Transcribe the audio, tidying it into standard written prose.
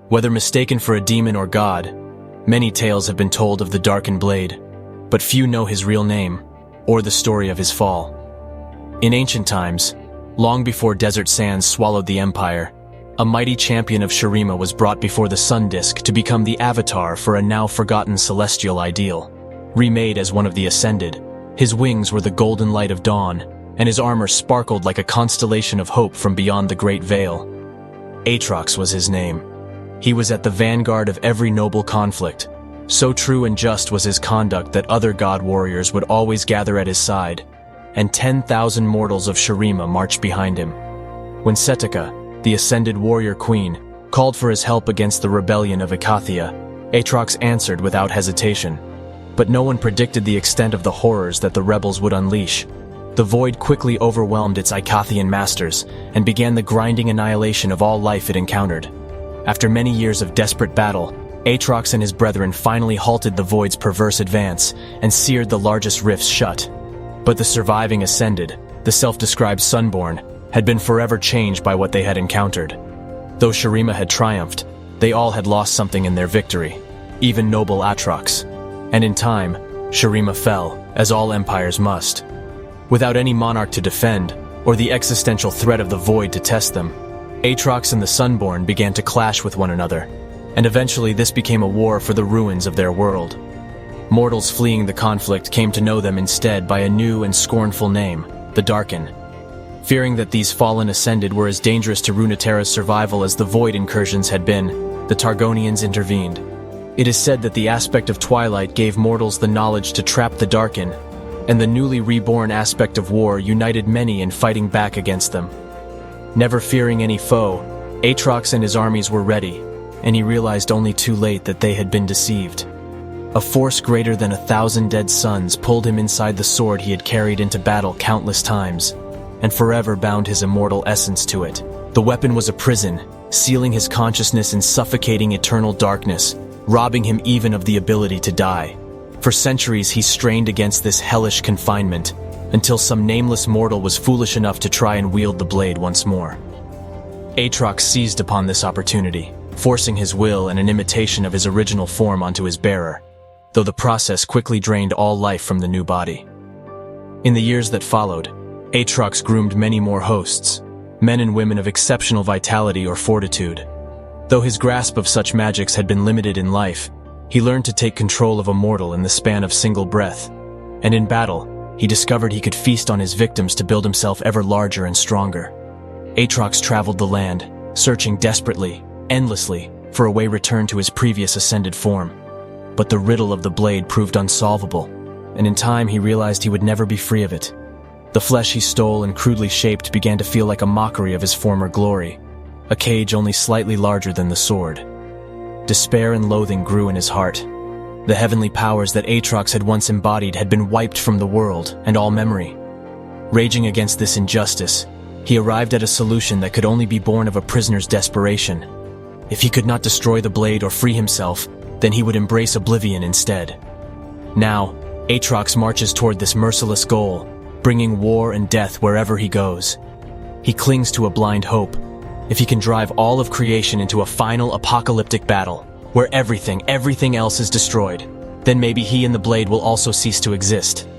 Whether mistaken for a demon or god, many tales have been told of the darkened blade, but few know his real name or the story of his fall. In ancient times, long before desert sands swallowed the empire, a mighty champion of Shurima was brought before the sun disk to become the avatar for a now-forgotten celestial ideal. Remade as one of the Ascended, his wings were the golden light of dawn, and his armor sparkled like a constellation of hope from beyond the great veil. Aatrox was his name. He was at the vanguard of every noble conflict. So true and just was his conduct that other god warriors would always gather at his side, and 10,000 mortals of Shurima marched behind him. When Setika, the Ascended warrior queen, called for his help against the rebellion of Ikathia, Aatrox answered without hesitation. But no one predicted the extent of the horrors that the rebels would unleash. The void quickly overwhelmed its Ikathian masters and began the grinding annihilation of all life it encountered. After many years of desperate battle, Aatrox and his brethren finally halted the void's perverse advance and seared the largest rifts shut. But the surviving Ascended, the self-described Sunborn, had been forever changed by what they had encountered. Though Shurima had triumphed, they all had lost something in their victory, even noble Aatrox. And in time, Shurima fell, as all empires must. Without any monarch to defend, or the existential threat of the void to test them, Aatrox and the Sunborn began to clash with one another, and eventually this became a war for the ruins of their world. Mortals fleeing the conflict came to know them instead by a new and scornful name, the Darken. Fearing that these fallen Ascended were as dangerous to Runeterra's survival as the Void incursions had been, the Targonians intervened. It is said that the aspect of Twilight gave mortals the knowledge to trap the Darken, and the newly reborn aspect of war united many in fighting back against them. Never fearing any foe, Aatrox and his armies were ready, and he realized only too late that they had been deceived. A force greater than 1,000 dead suns pulled him inside the sword he had carried into battle countless times, and forever bound his immortal essence to it. The weapon was a prison, sealing his consciousness in suffocating eternal darkness, robbing him even of the ability to die. For centuries he strained against this hellish confinement, until some nameless mortal was foolish enough to try and wield the blade once more. Aatrox seized upon this opportunity, forcing his will and an imitation of his original form onto his bearer, though the process quickly drained all life from the new body. In the years that followed, Aatrox groomed many more hosts, men and women of exceptional vitality or fortitude. Though his grasp of such magics had been limited in life, he learned to take control of a mortal in the span of single breath, and in battle, he discovered he could feast on his victims to build himself ever larger and stronger. Aatrox traveled the land, searching desperately, endlessly, for a way return to his previous Ascended form. But the riddle of the blade proved unsolvable, and in time he realized he would never be free of it. The flesh he stole and crudely shaped began to feel like a mockery of his former glory, a cage only slightly larger than the sword. Despair and loathing grew in his heart. The heavenly powers that Aatrox had once embodied had been wiped from the world and all memory. Raging against this injustice, he arrived at a solution that could only be born of a prisoner's desperation. If he could not destroy the blade or free himself, then he would embrace oblivion instead. Now, Aatrox marches toward this merciless goal, bringing war and death wherever he goes. He clings to a blind hope. If he can drive all of creation into a final apocalyptic battle, where everything else is destroyed, then maybe he and the blade will also cease to exist.